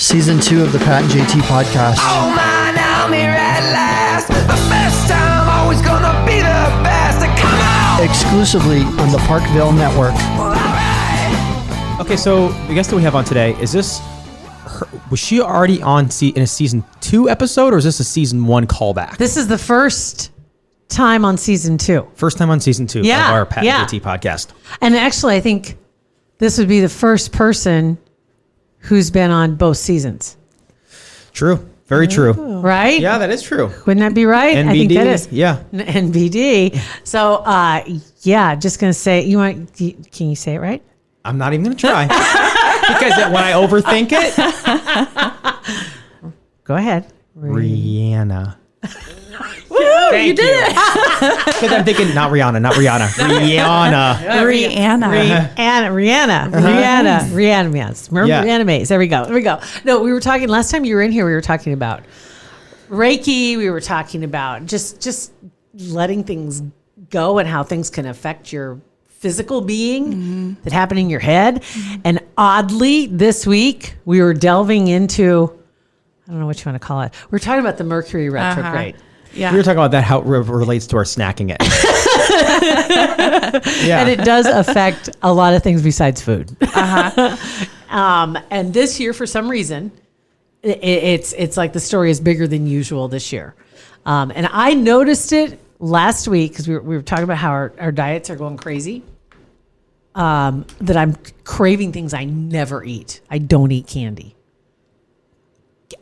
Season 2 of the Pat and JT podcast. Oh man, I'm here at last. The best time, always gonna be the best. Come on! Exclusively on the Parkville Network. Well, alright. Okay, so the guest that we have on today, was she already on in a season 2 episode, or is this a season 1 callback? This is the first time on season 2. First time on season 2 of our Pat and JT podcast. And actually, I think this would be the first person who's been on both seasons. True. Very true. Right? Yeah, that is true. Wouldn't that be right? NBD, I think that is. Yeah. NBD. So, just going to say, can you say it right? I'm not even going to try. Because when I overthink it. Go ahead. Rhianna. Woo, you did it. Because I'm thinking, not Rhianna. Rhianna. Rhianna, yes. Remember Rhianna Mays. There we go. No, we were talking, last time you were in here, we were talking about Reiki. We were talking about just letting things go and how things can affect your physical being that happen in your head. And oddly, this week, we were delving into, I don't know what you want to call it. We're talking about the Mercury retrograde. Yeah. We were talking about that, how it relates to our snacking it. Yeah. And it does affect a lot of things besides food. And this year, for some reason, it's like the story is bigger than usual this year. And I noticed it last week because we were talking about how our diets are going crazy. That I'm craving things I never eat. I don't eat candy.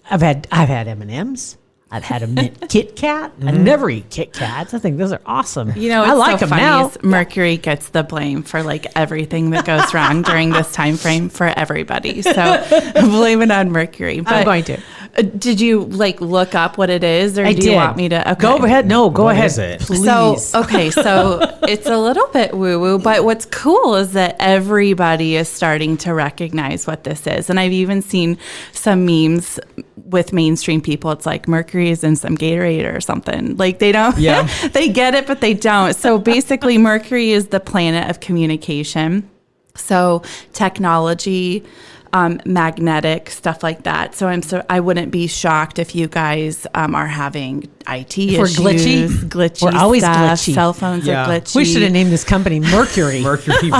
I've had M&Ms. I've had a mint Kit Kat. I never eat Kit Kats. I think those are awesome. You know, I like them now. Mercury gets the blame for like everything that goes wrong during this time frame for everybody. So blame it on Mercury. But I'm going to. Did you like look up what it is, or do you want me to? Okay. Go ahead. No, go ahead. What is it? Please. So it's a little bit woo-woo, but what's cool is that everybody is starting to recognize what this is. And I've even seen some memes with mainstream people. It's like Mercury is in some Gatorade or something. Like they don't, they get it, but they don't. So basically Mercury is the planet of communication. So technology, magnetic stuff like that. So I wouldn't be shocked if you guys are having IT issues. We're glitchy. We're always stuff. glitchy. Cell phones are glitchy. We should have named this company Mercury. Seriously.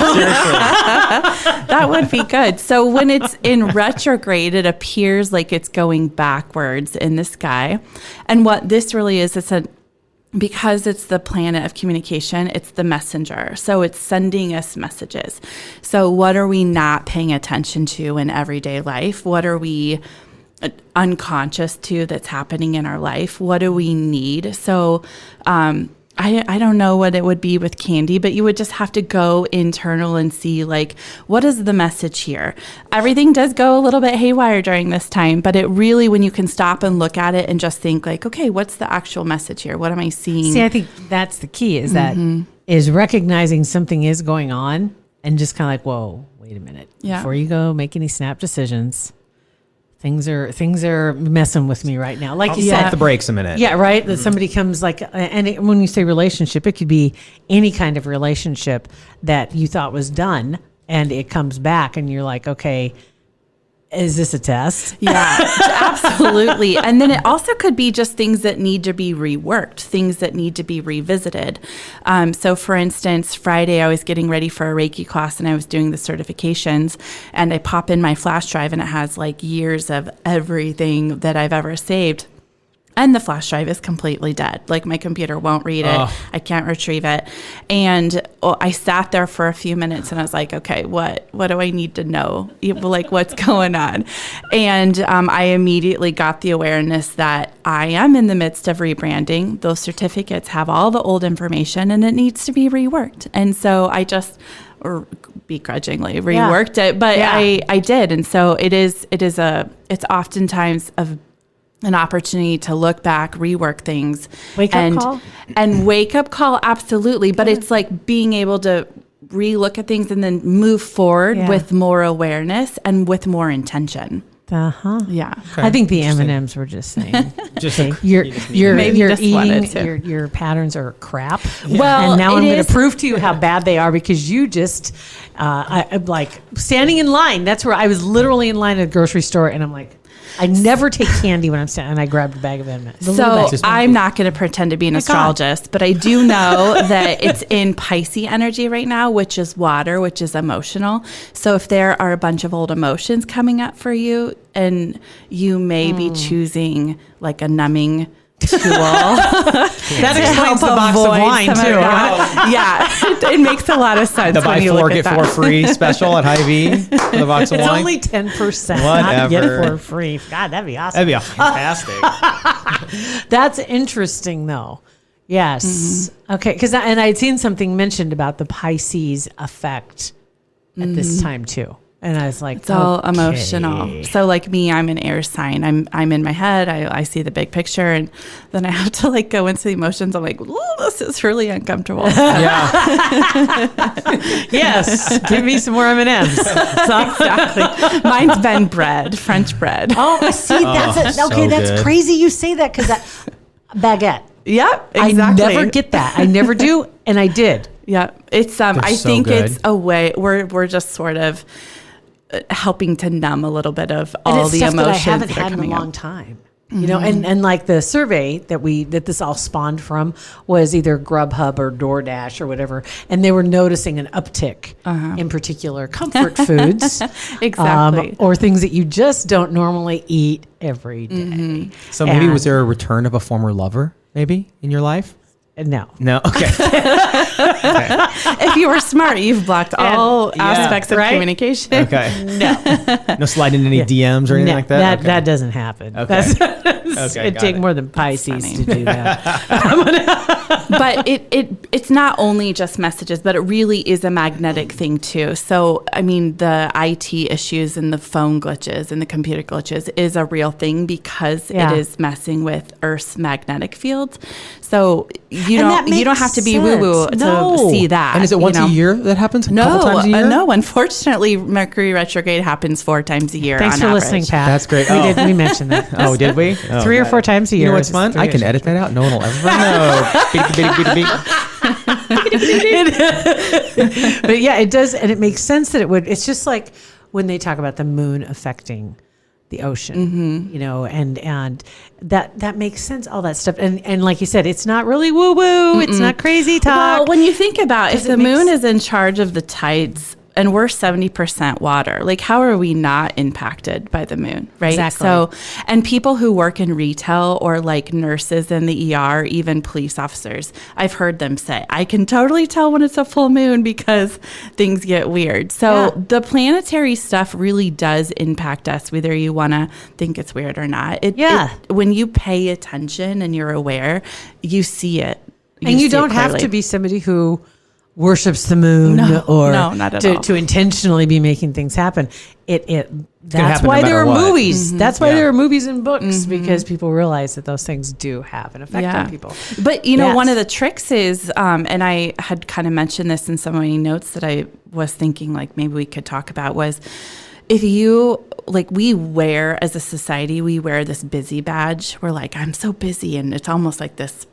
That would be good. So when it's in retrograde, it appears like it's going backwards in the sky. And what this really is, because it's the planet of communication, it's the messenger. So it's sending us messages. So what are we not paying attention to in everyday life? What are we unconscious to that's happening in our life? What do we need? So I don't know what it would be with candy, but you would just have to go internal and see, like, what is the message here? Everything does go a little bit haywire during this time, but it really, when you can stop and look at it and just think like, okay, what's the actual message here? What am I seeing? See, I think that's the key is that is recognizing something is going on and just kind of like, whoa, wait a minute. Yeah. Before you go make any snap decisions, things are messing with me right now. Like you said, Pump the brakes a minute. Yeah, right. That somebody comes like, when you say relationship, it could be any kind of relationship that you thought was done, and it comes back, and you're like, okay, is this a test? Yeah, absolutely. And then it also could be just things that need to be reworked, things that need to be revisited. So for instance, Friday, I was getting ready for a Reiki class and I was doing the certifications, and I pop in my flash drive and it has like years of everything that I've ever saved. And the flash drive is completely dead. Like my computer won't read it. I can't retrieve it. And I sat there for a few minutes and I was like, okay, what do I need to know? Like what's going on? And I immediately got the awareness that I am in the midst of rebranding. Those certificates have all the old information and it needs to be reworked. And so I just begrudgingly reworked it, but I did. And so it's oftentimes an opportunity to look back, rework things. Wake up call, absolutely. But it's like being able to re-look at things and then move forward with more awareness and with more intention. Yeah. Okay. I think the M&Ms were just saying, just you're eating, your patterns are crap. Well, and now I'm going to prove to you how bad they are because you just, I'm like standing in line. That's where I was literally in line at a grocery store and I'm like, I never take candy when I'm standing, and I grabbed a bag of M&Ms. So I'm not going to pretend to be an astrologist, but I do know that it's in Pisces energy right now, which is water, which is emotional. So if there are a bunch of old emotions coming up for you, and you may be choosing like a numbing tool. That explains the box of avoid wine some of too. that. Yeah, it makes a lot of sense. The when buy you four look get at four that. free special at Hy-Vee for the box of It's wine. only 10%. Not get Whatever. for free. God, that'd be awesome. That'd be fantastic. That's interesting, though. Yes. Okay. Because and I'd seen something mentioned about the Pisces effect at this time too, and I was like, It's all emotional. So like me, I'm an air sign. I'm in my head. I see the big picture, and then I have to like go into the emotions. I'm like, ooh, this is really uncomfortable. Yeah. Yes. Give me some more M&Ms. Exactly. Mine's been bread, French bread. Oh, see, that's so okay. That's good. crazy. You say that because that baguette. Yep, exactly. I never get that. I never do, and I did. Yeah, it's I so think good. it's a way we're just sort of helping to numb a little bit of And all it's the stuff emotions that I haven't that are had in a coming long up. time. You know, and like the survey that this all spawned from was either Grubhub or DoorDash or whatever, and they were noticing an uptick in particular comfort foods, Exactly. or things that you just don't normally eat every day. So maybe And- was there a return of a former lover, maybe, in your life? No. No. Okay. If you were smart, you've blocked all Yeah. aspects of Right? communication. Okay. No sliding in any DMs or anything like that? Okay. That doesn't happen. Okay. It'd got take it. more than Pisces funny. to do that. But it's not only just messages, but it really is a magnetic thing too. So, I mean, the IT issues and the phone glitches and the computer glitches is a real thing because Yeah. it is messing with Earth's magnetic fields. So you And that don't makes have to be woo woo sense. to No. see that. And is it you once know? a year that happens? A No, couple times a year? no. Unfortunately, Mercury retrograde happens 4 times a year. Thanks on for average. listening, Pat. That's great. We Oh. did. We mentioned that. Oh, did we? Oh, 3 or got 4 it. times a year. You know what's is fun? three I can years. edit that out. No one will ever know. But yeah, it does, and it makes sense that it would. It's just like when they talk about the moon affecting the ocean, you know, and that makes sense. All that stuff, and like you said, it's not really woo woo. It's not crazy talk. Well, when you think about if it the makes- moon is in charge of the tides and we're 70% water, like how are we not impacted by the moon, right? Exactly. So, and people who work in retail or like nurses in the ER, even police officers, I've heard them say, I can totally tell when it's a full moon because things get weird. So Yeah. the planetary stuff really does impact us, whether you want to think it's weird or not. Yeah. When you pay attention and you're aware, you see it. and you see it don't have clearly. to be somebody who worships the moon No, or no, not at all. to intentionally be making things happen. That's happen why no there are matter what. movies. That's why Yeah. there are movies and books because people realize that those things do have an effect on people. But you know, Yes. one of the tricks is, and I had kind of mentioned this in some of my notes that I was thinking like maybe we could talk about was if you like we wear as a society, we wear this busy badge. We're like, I'm so busy, and it's almost like this.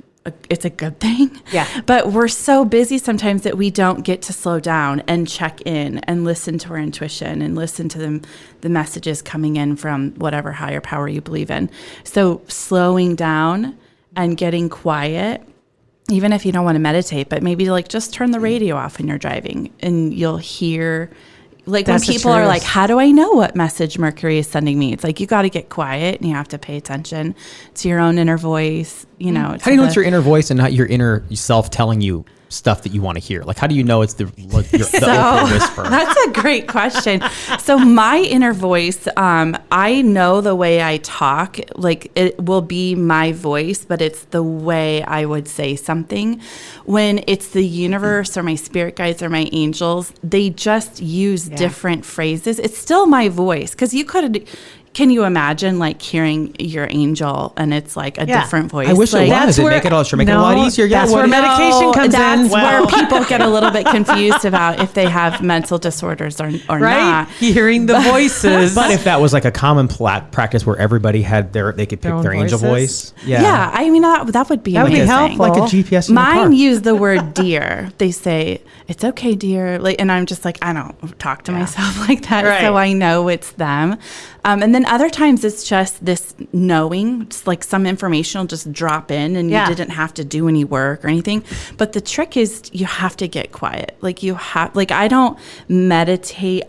It's a good thing. Yeah. But we're so busy sometimes that we don't get to slow down and check in and listen to our intuition and listen to the messages coming in from whatever higher power you believe in. So slowing down and getting quiet, even if you don't want to meditate, but maybe like just turn the radio off when you're driving and you'll hear. Like That's the when people are truth. like, how do I know what message Mercury is sending me? It's like, you got to get quiet and you have to pay attention to your own inner voice, you know. How do you know it's your inner voice and not your inner self telling you stuff that you want to hear? Like, how do you know it's the open whisper? That's a great question. So my inner voice, I know the way I talk, like it will be my voice, but it's the way I would say something. When it's the universe or my spirit guides or my angels, they just use different phrases. It's still my voice because can you imagine like hearing your angel and it's like a different voice? I wish it Like, was. It make it a lot easier. That's where medication comes that's in. where people get a little bit confused about if they have mental disorders or Right? not. Hearing the voices. But if that was like a common practice where everybody had they could pick Their own their angel voices? voice. Yeah, I mean that would be That would be amazing. helpful. Like a GPS in your car. Mine use the word dear. They say it's okay, dear. Like, and I'm just like, I don't talk to myself like that, Right. so I know it's them. And then then other times it's just this knowing, just like some information will just drop in and you didn't have to do any work or anything. But the trick is you have to get quiet. Like I don't meditate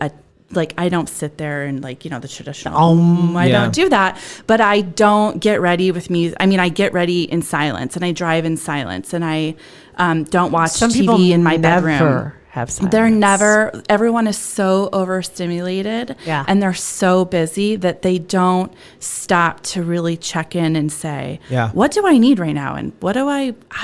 I don't sit there and the traditional I don't do that, but I don't get ready with music. I mean, I get ready in silence and I drive in silence and I don't watch TV in my bedroom. Have silence. They're never, everyone is so overstimulated and they're so busy that they don't stop to really check in and say, what do I need right now? And how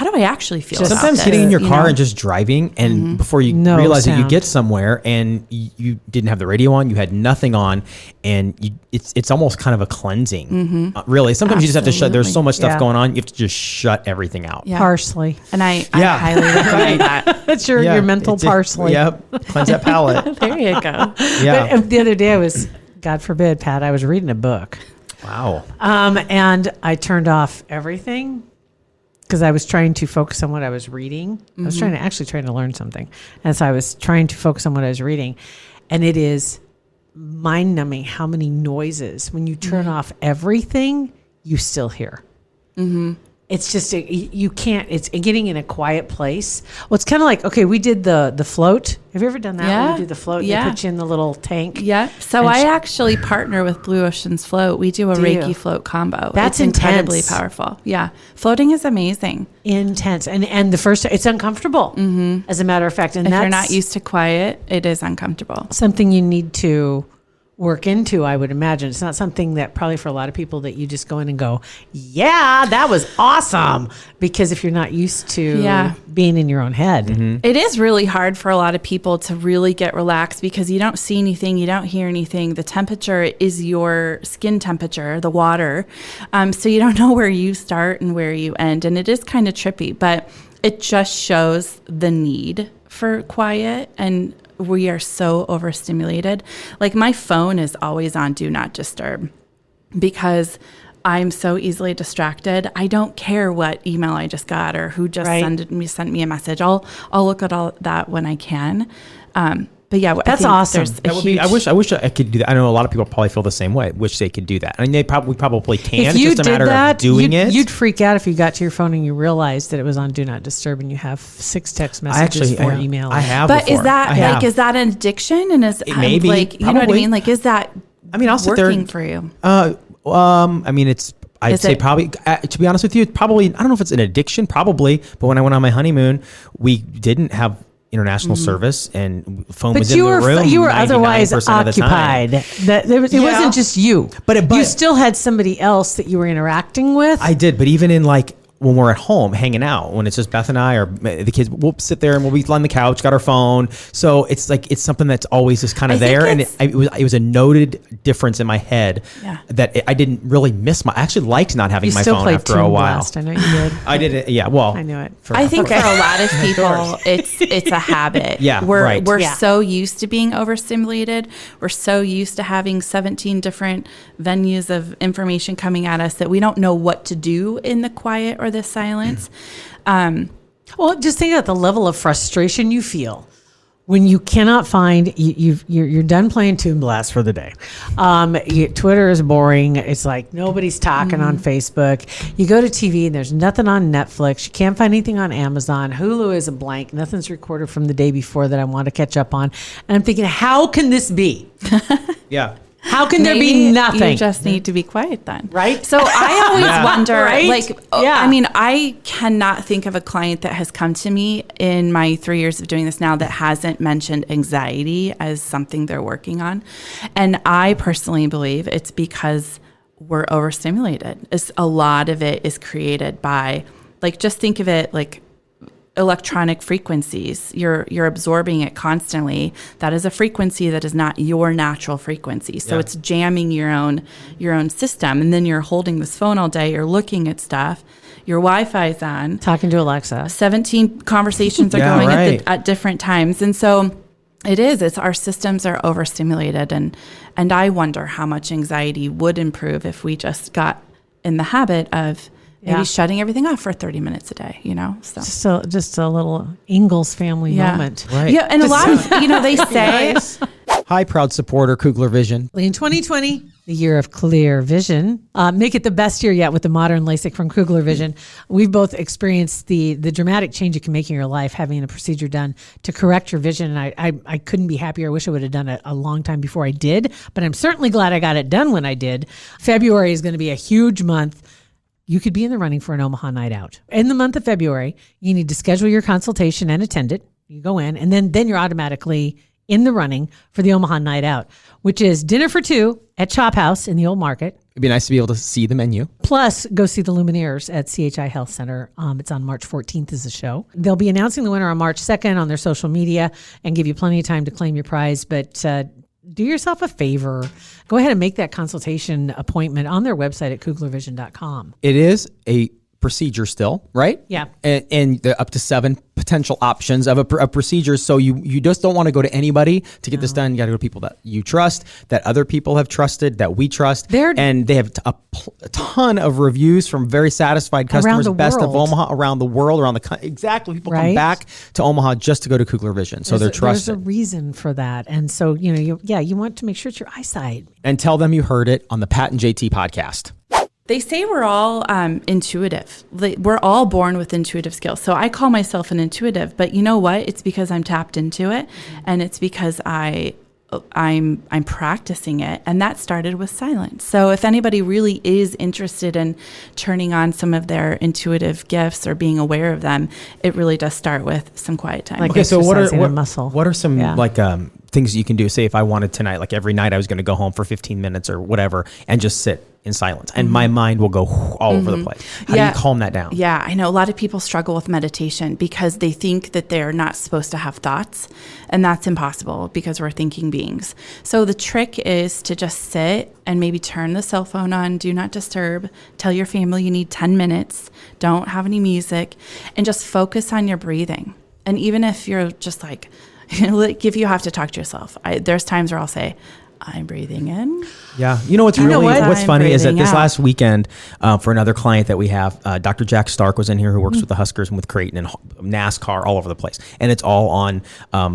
do I actually feel? Sometimes getting in your car and just driving and before you realize that you get somewhere and you didn't have the radio on, you had nothing on and it's almost kind of a cleansing. Really. Sometimes you just have to shut, there's so much stuff going on. You have to just shut everything out. Parsley. And I highly recommend that. That's your mental parsley. Yep. Cleanse that palate. There you go. Yeah. But the other day God forbid, Pat, I was reading a book. Wow. And I turned off everything because I was trying to focus on what I was reading. I was trying to learn something. And so I was trying to focus on what I was reading. And it is mind numbing how many noises, when you turn off everything, you still hear. It's just, you can't, it's getting in a quiet place. Well, it's kind of like, okay, we did the float. Have you ever done that? Yeah. When you do the float, they put you in the little tank. Yeah. So I actually partner with Blue Ocean's Float. We do a Reiki float combo. That's incredibly powerful. Yeah. Floating is amazing. Intense. And the first, it's uncomfortable, as a matter of fact. And if that's you're not used to quiet, it is uncomfortable. Something you need to work into, I would imagine. It's not something that probably for a lot of people that you just go in and go, yeah, that was awesome. Because if you're not used to being in your own head. It is really hard for a lot of people to really get relaxed because you don't see anything, you don't hear anything. The temperature is your skin temperature, the water. So you don't know where you start and where you end. And it is kind of trippy, but it just shows the need for quiet, and we are so overstimulated. Like my phone is always on Do Not Disturb because I'm so easily distracted. I don't care what email I just got or who just sent me a message. I'll look at all that when I can. But yeah, that's awesome. I wish I could do that. I know a lot of people probably feel the same way. Wish they could do that. I mean, we probably can. If it's you just a matter of doing it. You'd freak out if you got to your phone and you realized that it was on Do Not Disturb and you have 6 text messages, 4 emails. I have. But before. is that an addiction? And is maybe you know what I mean? Like, is that I'll sit working there, for you? I mean, I'd say probably, to be honest with you, probably, I don't know if it's an addiction, probably, but when I went on my honeymoon, we didn't have international service and phone was in the room. You were otherwise occupied. It wasn't just you, but you still had somebody else that you were interacting with. I did, but even in when we're at home hanging out, when it's just Beth and I or the kids, we'll sit there and we'll be on the couch, got our phone. So it's something that's always just kind of there. And it was a noted difference in my head that I didn't really miss I actually liked not having my phone after a while. Blast. I know you did. I did it. Yeah. Well, I knew it. I think for a lot of people, it's a habit. Yeah. We're so used to being overstimulated. We're so used to having 17 different venues of information coming at us that we don't know what to do in the quiet or the silence. Well, just think about the level of frustration you feel when you cannot find you're done playing Toon Blast for the day. Twitter is boring. It's like nobody's talking on Facebook. You go to TV and there's nothing on Netflix. You can't find anything on Amazon. Hulu is a blank. Nothing's recorded from the day before that I want to catch up on. And I'm thinking, how can this be? Yeah. How can there be nothing? You just need to be quiet then. Right? So I always wonder, Right? I mean, I cannot think of a client that has come to me in my 3 years of doing this now that hasn't mentioned anxiety as something they're working on. And I personally believe it's because we're overstimulated. A lot of it is created by, just think of it like electronic frequencies. You're absorbing it constantly. That is a frequency that is not your natural frequency. So it's jamming your own system. And then you're holding this phone all day. You're looking at stuff. Your Wi-Fi is on. Talking to Alexa. 17 conversations are going at different times. And so it's our systems are overstimulated. And I wonder how much anxiety would improve if we just got in the habit of maybe shutting everything off for 30 minutes a day, So just a little Ingalls family moment. Right. Yeah, and a lot of, they say... Hi, proud supporter, Kugler Vision. In 2020, the year of clear vision, make it the best year yet with the modern LASIK from Kugler Vision. We've both experienced the dramatic change it can make in your life having a procedure done to correct your vision. And I couldn't be happier. I wish I would have done it a long time before I did, but I'm certainly glad I got it done when I did. February is going to be a huge month. You could be in the running for an Omaha night out. In the month of February, you need to schedule your consultation and attend it. You go in, and then you're automatically in the running for the Omaha night out, which is dinner for two at Chop House in the Old Market. It'd be nice to be able to see the menu. Plus, go see the Lumineers at CHI Health Center. It's on March 14th is the show. They'll be announcing the winner on March 2nd on their social media and give you plenty of time to claim your prize. But do yourself a favor. Go ahead and make that consultation appointment on their website at kuglervision.com. It is a procedure still, right? Yeah. And there are up to 7 potential options of a procedure. So you just don't want to go to anybody to get this done. You got to go to people that you trust, that other people have trusted, that we trust. And they have a ton of reviews from very satisfied customers. Best of Omaha, around the world, around the country. Exactly. People come back to Omaha just to go to Kugler Vision. So they're trusted. There's a reason for that. And so, you want to make sure it's your eyesight. And tell them you heard it on the Pat and JT podcast. They say we're all intuitive. We're all born with intuitive skills. So I call myself an intuitive, but you know what? It's because I'm tapped into it, and it's because I'm practicing it, and that started with silence. So if anybody really is interested in turning on some of their intuitive gifts or being aware of them, it really does start with some quiet time. Like so what are some things you can do? Say if I wanted tonight, like every night I was going to go home for 15 minutes or whatever and just sit in silence, and my mind will go all over the place. How do you calm that down? Yeah, I know a lot of people struggle with meditation because they think that they're not supposed to have thoughts, and that's impossible because we're thinking beings. So the trick is to just sit and maybe turn the cell phone on, do not disturb, tell your family you need 10 minutes, don't have any music, and just focus on your breathing. And even if you're just like, if you have to talk to yourself, there's times where I'll say, I'm breathing in. Yeah. What's funny is that this last weekend for another client that we have, Dr. Jack Stark was in here, who works with the Huskers and with Creighton and NASCAR all over the place. And it's all on,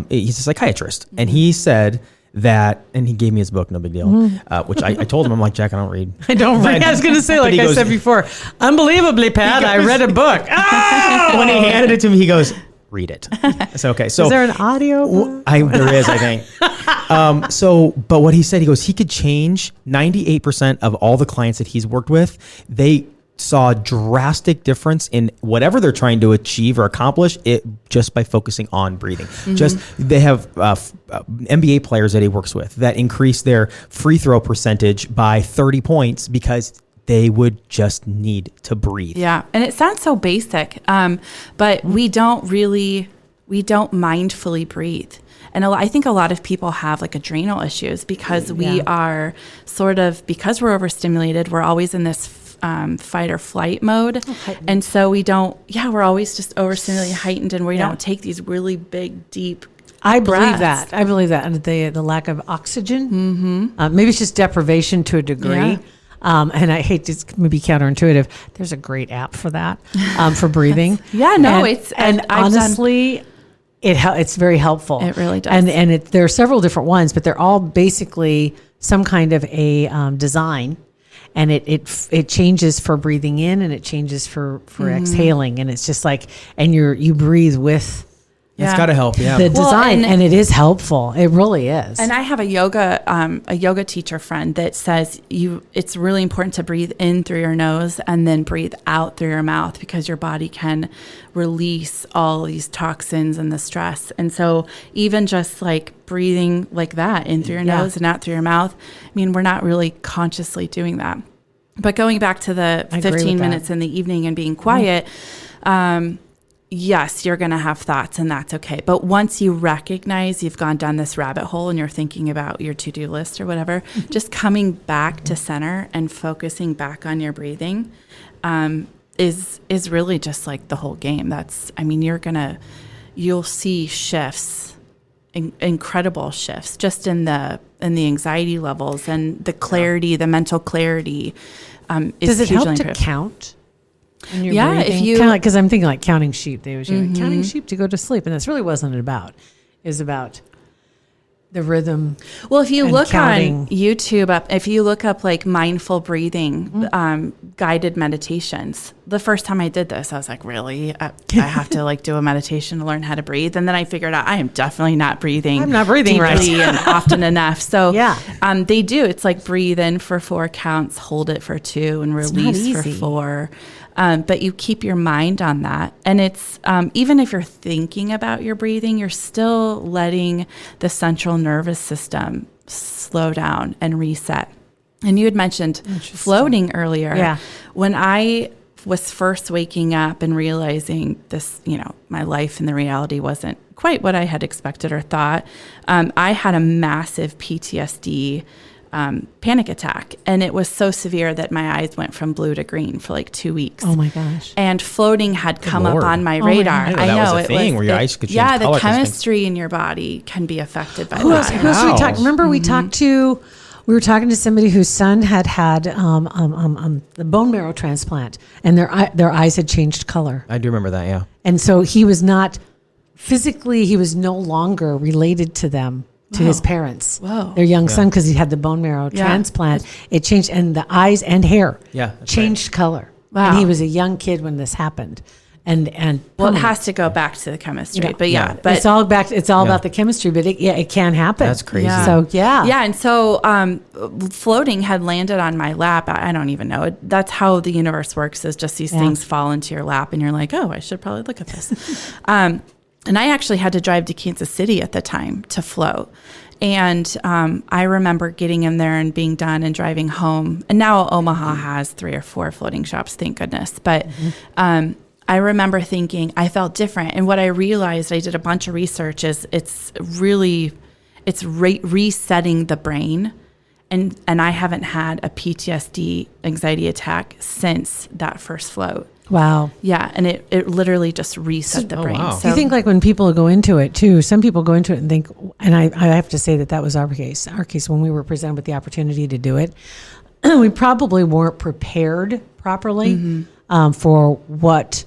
he's a psychiatrist. And he said that, and he gave me his book, no big deal, which I told him, I'm like, Jack, I don't read. I don't read. I was going to say, like I said before, unbelievably, Pat, I read a book. When he handed it to me, he goes, read it. It's okay. So is there an audio? There is, I think. But what he said, he goes, he could change 98% of all the clients that he's worked with. They saw a drastic difference in whatever they're trying to achieve or accomplish it just by focusing on breathing. They have NBA players that he works with that increase their free throw percentage by 30 points because they would just need to breathe. Yeah. And it sounds so basic, but we don't mindfully breathe. And I think a lot of people have like adrenal issues because we are because we're overstimulated, we're always in this fight or flight mode. And so we're always just overstimulated, heightened, and we don't take these really big, deep I believe that. And the lack of oxygen, maybe it's just deprivation to a degree. Yeah. And I hate this to be counterintuitive. There's a great app for that, for breathing. Honestly, it's very helpful. It really does. And there are several different ones, but they're all basically some kind of a design, and it changes for breathing in and it changes for exhaling, and it's just like, and you breathe with. It's got to help, the design, and it is helpful. It really is. And I have a yoga teacher friend that says it's really important to breathe in through your nose and then breathe out through your mouth because your body can release all these toxins and the stress. And so even just like breathing like that in through your nose and out through your mouth, I mean, we're not really consciously doing that. But going back to the 15 minutes in the evening and being quiet, yes, you're going to have thoughts, and that's okay. But once you recognize you've gone down this rabbit hole and you're thinking about your to-do list or whatever, just coming back to center and focusing back on your breathing is really just like the whole game. You'll see shifts, incredible shifts, just in the anxiety levels and the clarity, the mental clarity. Does it help to count? Yeah, breathing? If you kind of because I'm thinking like counting sheep. They was counting sheep to go to sleep, and that's really wasn't it about. It was about the rhythm. Well, if you and look counting. on YouTube, if you look up like mindful breathing, guided meditations, the first time I did this, I was like, really? I have to like do a meditation to learn how to breathe. And then I figured out I am definitely not breathing. I'm not breathing right. deeply and often enough. So Yeah. they do. It's like breathe in for 4 counts, hold it for 2, and release for easy. 4. But you keep your mind on that. And it's, even if you're thinking about your breathing, you're still letting the central nervous system slow down and reset. And you had mentioned floating earlier. Yeah. When I was first waking up and realizing this, my life and the reality wasn't quite what I had expected or thought, I had a massive PTSD panic attack. And it was so severe that my eyes went from blue to green for like 2 weeks. Oh my gosh. And floating had come Lord. up on my my radar. God. I didn't know that was a thing where your eyes could change Yeah, the color 'cause things- chemistry in your body can be affected by Who else that. we Wow. talked? Remember we talked to, we were talking to somebody whose son had the bone marrow transplant, and their eyes had changed color, I do remember that. Yeah. and so he was not physically, he was no longer related to them. To his parents, Whoa. their young son, because he had the bone marrow Yeah. transplant. It changed, and the eyes and hair, Yeah, that's changed color. Wow. And he was a young kid when this happened, and Well, it has to go back to the chemistry, but Yeah. but it's all back. It's all Yeah. about the chemistry, but it can happen. That's crazy. Yeah. So Yeah, and so floating had landed on my lap. I don't even know. That's how the universe works, is just these things fall into your lap and you're like, oh, I should probably look at this. And I actually had to drive to Kansas City at the time to float. And I remember getting in there and being done and driving home. And now Omaha has 3 or 4 floating shops, thank goodness. But I remember thinking I felt different. And what I realized, I did a bunch of research, is it's resetting the brain. And I haven't had a PTSD anxiety attack since that first float. wow. Yeah, and it literally just reset the brain. wow. So Do you think like when people go into it too, some people go into it and think, and I have to say that was our case. Our case, when we were presented with the opportunity to do it, we probably weren't prepared properly for what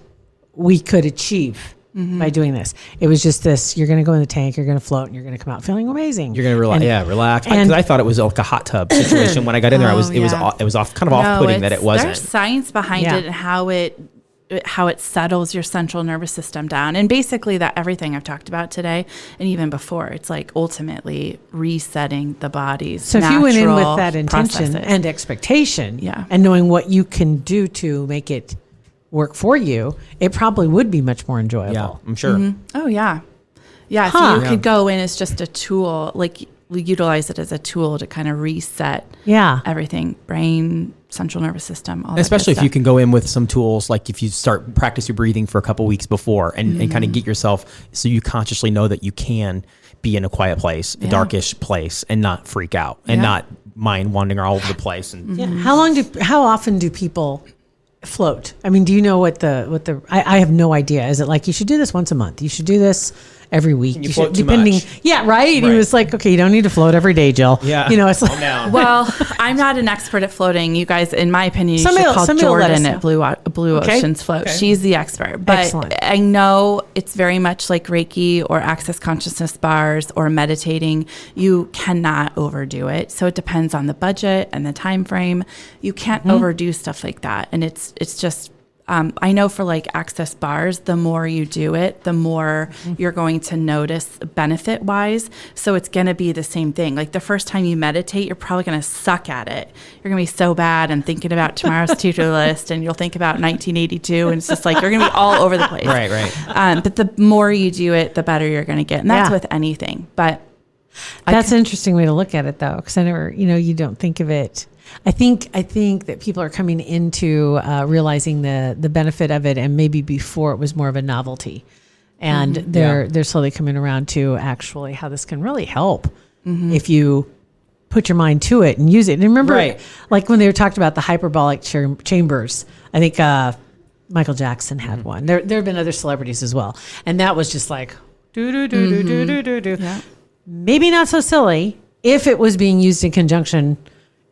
we could achieve by doing this. It was just this: you're going to go in the tank, you're going to float, and you're going to come out feeling amazing. You're gonna relax. And- Relax. and- Because I thought it was like a hot tub situation when I got in there. It was yeah. kind of off-putting that it wasn't. There's science behind Yeah. it and how it settles your central nervous system down. And basically that everything I've talked about today and even before, it's like ultimately resetting the body's So if you went in with natural that intention processes. and expectation, Yeah. and knowing what you can do to make it work for you, it probably would be much more enjoyable. Yeah, I'm sure. Oh yeah. Yeah. Huh. If you could go in as just a tool, like we utilize it as a tool to kind of reset Yeah. everything, brain, central nervous system, all that Especially good if you stuff. can go in with some tools, like if you start practice your breathing for a couple weeks before and kind of get yourself so you consciously know that you can be in a quiet place, a darkish place, and not freak out and Yeah. not mind wandering all over the place. And Yeah. How often do people float? I mean, do you know what the I have no idea. Is it like you should do this once a month? You should do this every week. You float should, too depending. much. Yeah, right. He Right. was like, okay, you don't need to float every day, Jill. yeah, You know, it's like, calm down. Well, I'm not an expert at floating. You guys, in my opinion, you Somebody should will- call somebody will let us Jordan know. at Blue Okay. Oceans Float. Okay. She's the expert. But Excellent. I know it's very much like Reiki or Access Consciousness bars or meditating. You cannot overdo it. So it depends on the budget and the time frame. You can't overdo stuff like that. And it's just I know for like access bars, the more you do it, the more you're going to notice benefit wise. So it's going to be the same thing. Like the first time you meditate, you're probably going to suck at it. You're going to be so bad and thinking about tomorrow's to-do list, and you'll think about 1982, and it's just like you're going to be all over the place. Right. But the more you do it, the better you're going to get. And that's Yeah. with anything. But that's an interesting way to look at it, though, because I never, you don't think of it. I think that people are coming into realizing the benefit of it, and maybe before it was more of a novelty, and they're slowly coming around to actually how this can really help if you put your mind to it and use it. And remember, Right. like when they were talking about the hyperbolic chambers, I think Michael Jackson had one. There have been other celebrities as well, and that was just like do do do do do do do. yeah. Maybe not so silly if it was being used in conjunction,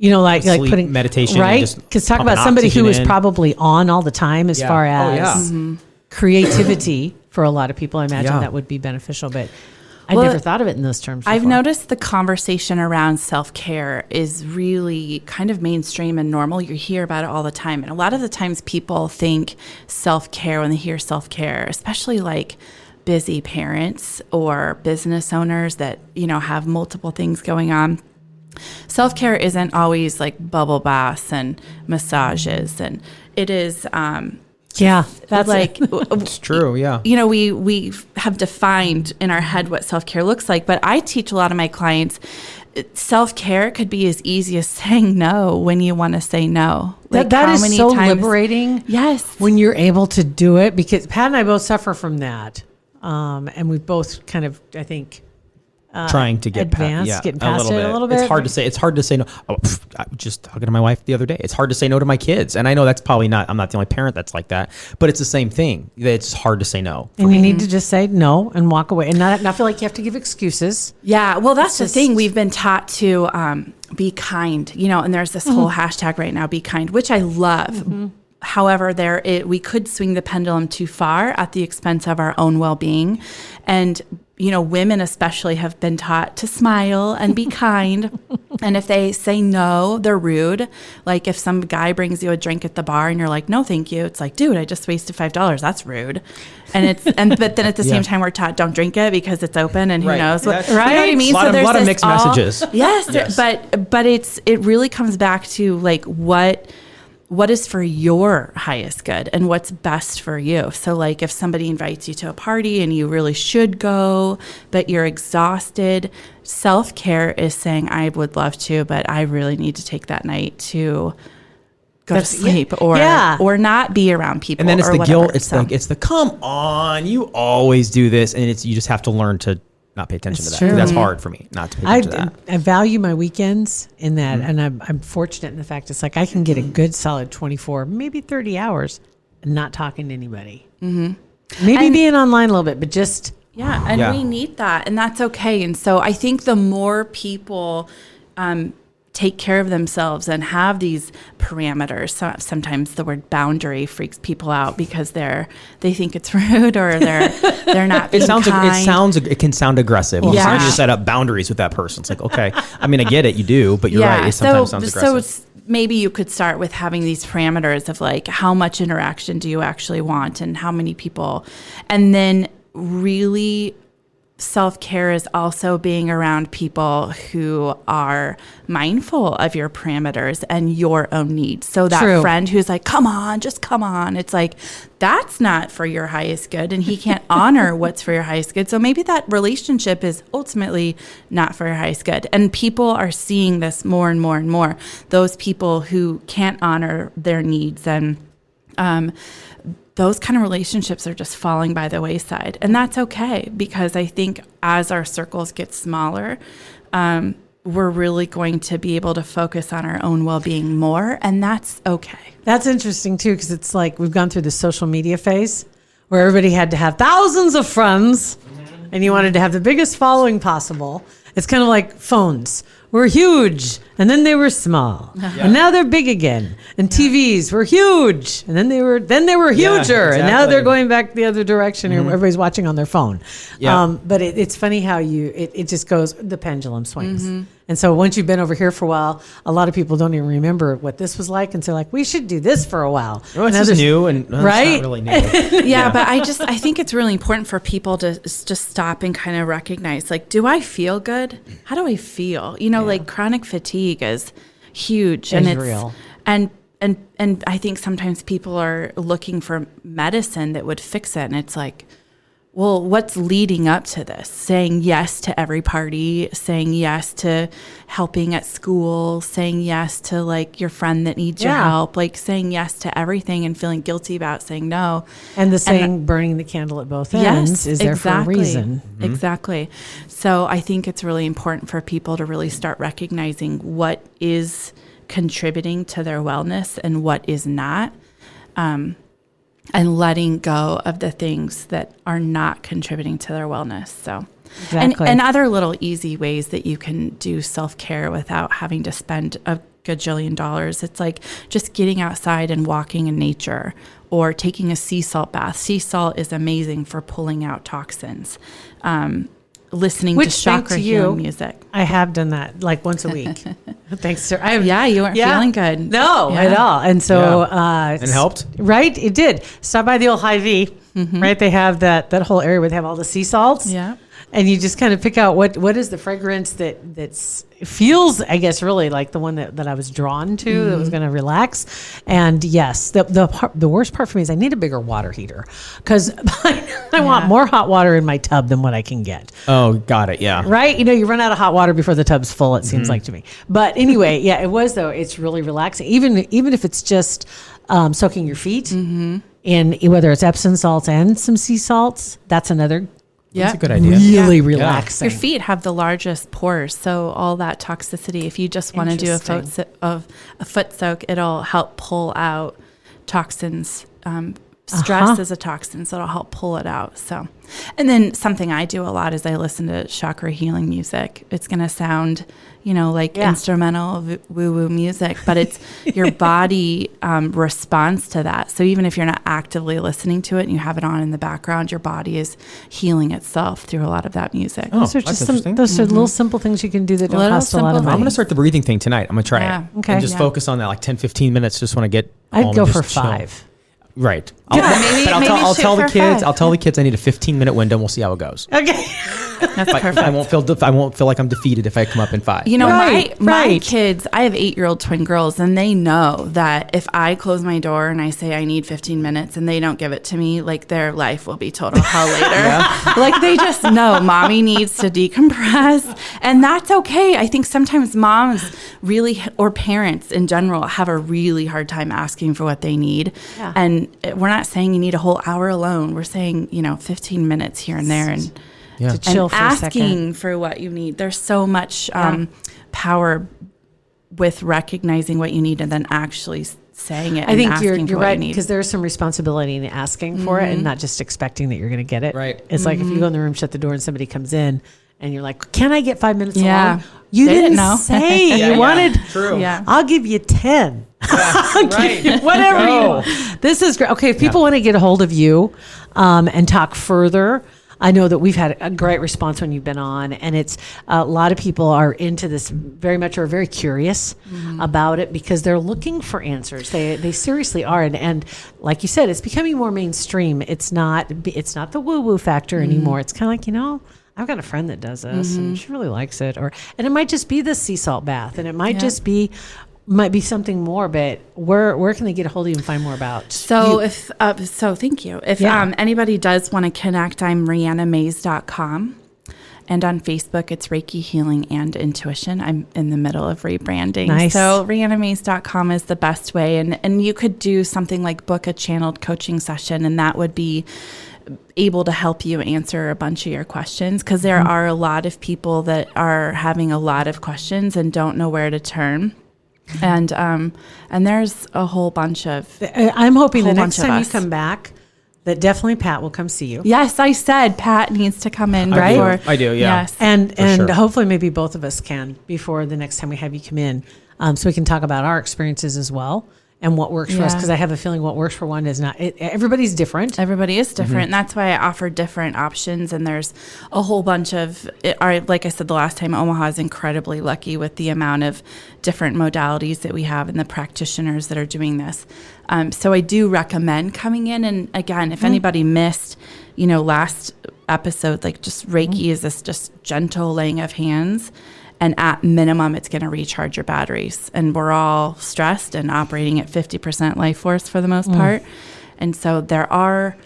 like Sleep, putting meditation, and right? just Because talk pumping about somebody who oxygen is in. probably on all the time as Yeah. far Oh, as yeah. creativity for a lot of people. I imagine Yeah. that would be beneficial. But I Well, never thought of it in those terms I've before. noticed the conversation around self-care is really kind of mainstream and normal. You hear about it all the time. And a lot of the times people think self-care when they hear self-care, especially like busy parents or business owners that, have multiple things going on. Self-care isn't always like bubble baths and massages. And it is, Yeah, that's like, It's true. Yeah. we have defined in our head what self-care looks like, but I teach a lot of my clients self-care could be as easy as saying no when you want to say no. Like that how is many so times- liberating. Yes. When you're able to do it, because Pat and I both suffer from that. And we both kind of, I think, Trying to get advanced, getting past it a little bit. It's hard to say. It's hard to say no. I was just talking to my wife the other day. It's hard to say no to my kids, and I know that's probably not. I'm not the only parent that's like that, but it's the same thing. It's hard to say no. And you need to just say no and walk away and not feel like you have to give excuses. Yeah, well, that's the just- thing. We've been taught to be kind, and there's this whole hashtag right now, be kind, which I love. However, we could swing the pendulum too far at the expense of our own well-being. And, women especially have been taught to smile and be kind. And if they say no, they're rude. Like if some guy brings you a drink at the bar and you're like, no, thank you. It's like, dude, I just wasted $5. That's rude. But then at the same time, we're taught don't drink it because it's open and who Right. knows what, That's- you know what I mean? A lot of this mixed messages. Yes, Yes. but it really comes back to like what is for your highest good and what's best for you. So like if somebody invites you to a party and you really should go, but you're exhausted, self-care is saying, I would love to, but I really need to take that night to go to sleep or not be around people. And then it's or the whatever. guilt. It's the come on, you always do this, and you just have to learn to not pay attention to that. true. 'Cause that's hard for me not to pay attention to that. I value my weekends in that, and I'm fortunate in the fact it's like I can get a good solid 24, maybe 30 hours, and not talking to anybody. Maybe being online a little bit, but just Yeah, and Yeah. we need that, and that's okay. And so I think the more people take care of themselves and have these parameters, sometimes the word boundary freaks people out because they think it's rude or they're not being kind. It can sound aggressive. Yeah. You need to set up boundaries with that person. It's like, okay, I mean, I get it, you do, but you're right. It sometimes sounds aggressive. So maybe you could start with having these parameters of like how much interaction do you actually want and how many people, and then really self-care is also being around people who are mindful of your parameters and your own needs. So that True. friend who's like, come on, just come on. It's like, that's not for your highest good. And he can't honor what's for your highest good. So maybe that relationship is ultimately not for your highest good. And people are seeing this more and more and more. Those people who can't honor their needs and, those kind of relationships are just falling by the wayside. And that's okay, because I think as our circles get smaller, we're really going to be able to focus on our own well-being more. And that's okay. that's interesting too, because it's like we've gone through the social media phase where everybody had to have thousands of friends and you wanted to have the biggest following possible. It's kind of like phones were huge and then they were small and now they're big again, and TVs were huge and then they were huger and now they're exactly. going back the other direction. Everybody's watching on their phone. Yeah. But it's funny how it just goes, the pendulum swings. And so once you've been over here for a while, a lot of people don't even remember what this was like, and so like, we should do this for a while. Oh, it's And just others- new, and well, right? it's not really new. Yeah, but I think it's really important for people to just stop and kind of recognize, like, do I feel good? How do I feel? Like chronic fatigue is huge, and It's it's real. And I think sometimes people are looking for medicine that would fix it, and it's like, well, what's leading up to this? Saying yes to every party, saying yes to helping at school, saying yes to like your friend that needs your Yeah. help, like saying yes to everything and feeling guilty about saying no. And the saying, burning the candle at both ends, is there for a reason. Exactly. So I think it's really important for people to really start recognizing what is contributing to their wellness and what is not. And letting go of the things that are not contributing to their wellness. So, Exactly. and other little easy ways that you can do self-care without having to spend a gajillion dollars. It's like just getting outside and walking in nature, or taking a sea salt bath. Sea salt is amazing for pulling out toxins. listening Which, to thanks chakra to healing you, music. I have done that like once a week. Thanks, sir. You weren't feeling good. No, Yeah. at all. And so, And helped? Right, it did. Stop by the old Hy-Vee. Right, they have that whole area where they have all the sea salts. Yeah. And you just kind of pick out what is the fragrance that's feels, I guess, really like the one that I was drawn to, that was going to relax. And yes, the worst part for me is I need a bigger water heater, because I want more hot water in my tub than what I can get. Oh, got it. Yeah. Right? You run out of hot water before the tub's full, it seems like to me. But anyway, yeah, it was, though. It's really relaxing. Even if it's just soaking your feet in, whether it's Epsom salts and some sea salts, that's another That's a good idea. really relaxing. Your feet have the largest pores, so all that toxicity, if you just want to do a foot soak, it'll help pull out toxins. Stress is a toxin, so it'll help pull it out. So, and then something I do a lot is I listen to chakra healing music. It's going to sound, like instrumental woo-woo music, but it's your body responds to that. So even if you're not actively listening to it and you have it on in the background, your body is healing itself through a lot of that music. Oh, Those are that's just interesting. those are little simple things you can do that don't Little cost a lot of simple money. I'm going to start the breathing thing tonight. I'm going to try Yeah. it. Okay. And just Yeah. focus on that, like 10, 15 minutes. Just want to get home I'd go and for just chill. 5. Right. maybe I'll shoot tell the for kids. 5. I'll tell the kids I need a 15-minute window. And we'll see how it goes. Okay. That's perfect. I won't feel like I'm defeated if I come up in 5. Right, my right. kids, I have 8-year-old twin girls, and they know that if I close my door and I say I need 15 minutes and they don't give it to me, like their life will be total hell later. Like they just know mommy needs to decompress, and that's okay. I think sometimes moms really, or parents in general, have a really hard time asking for what they need. Yeah. And we're not saying you need a whole hour alone. We're saying, 15 minutes here and there. And Yeah. To chill and for a second. asking for what you need. There's so much power with recognizing what you need and then actually saying it. I think and you're asking for what right, you need. because there's some responsibility in asking for it and not just expecting that you're going to get it. Right. It's like if you go in the room, shut the door, and somebody comes in, and you're like, "Can I get 5 minutes Yeah. alone?" You They didn't didn't know. say Yeah, you wanted. True. Yeah. I'll give you 10. Right. Whatever you Go. want. This is great. Okay, if people want to get a hold of you and talk further, I know that we've had a great response when you've been on, and it's a lot of people are into this very much, or very curious about it, because they're looking for answers. They seriously are, and like you said, it's becoming more mainstream. It's not the woo woo factor anymore. It's kind of like, I've got a friend that does this, and she really likes it, and it might just be the sea salt bath, and it might just be. Might be something more, but where can they get a hold of you and find more about? So thank you. If anybody does want to connect, I'm RhiannaMays.com. And on Facebook, it's Reiki Healing and Intuition. I'm in the middle of rebranding. Nice. So RhiannaMays.com is the best way. And you could do something like book a channeled coaching session, and that would be able to help you answer a bunch of your questions, because there are a lot of people that are having a lot of questions and don't know where to turn. And there's a whole bunch of. I'm hoping the whole next bunch of time you us. come back, that definitely Pat will come see you. Yes, I said Pat needs to come in. I do. before- I do, yeah. Yes. And sure. hopefully maybe both of us can before the next time we have you come in, so we can talk about our experiences as well and what works for us, Yeah. because I have a feeling what works for one is not. Everybody's different. Everybody is different. And that's why I offer different options. And there's a whole bunch of, like I said the last time, Omaha is incredibly lucky with the amount of different modalities that we have and the practitioners that are doing this. So I do recommend coming in. And again, if anybody missed, last episode, like just Reiki is this just gentle laying of hands. And at minimum, it's going to recharge your batteries. And we're all stressed and operating at 50% life force for the most part. And so there are,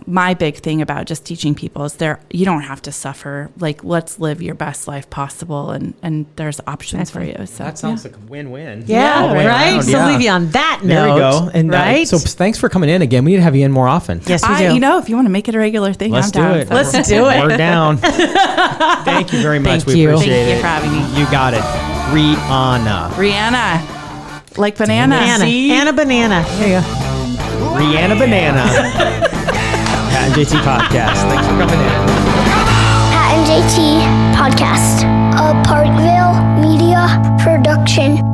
my big thing about just teaching people is you don't have to suffer. Like, let's live your best life possible. And there's options for you. So That sounds like a win-win. Yeah, All the way right. around, So yeah. leave you on that note. There we go. And right. so thanks for coming in again. We need to have you in more often. Yes, we do. if you want to make it a regular thing, Let's I'm do down. it. So- Let's do it. We're down. Thank you very much. Thank we you. appreciate Thank it. you for having me. You got it. Rhianna. Rhianna, like banana. Anna. See? Anna Banana. There you go. Rhianna Banana. Pat and JT Podcast. Thanks for coming in. Pat and JT Podcast, a Parkville Media Production.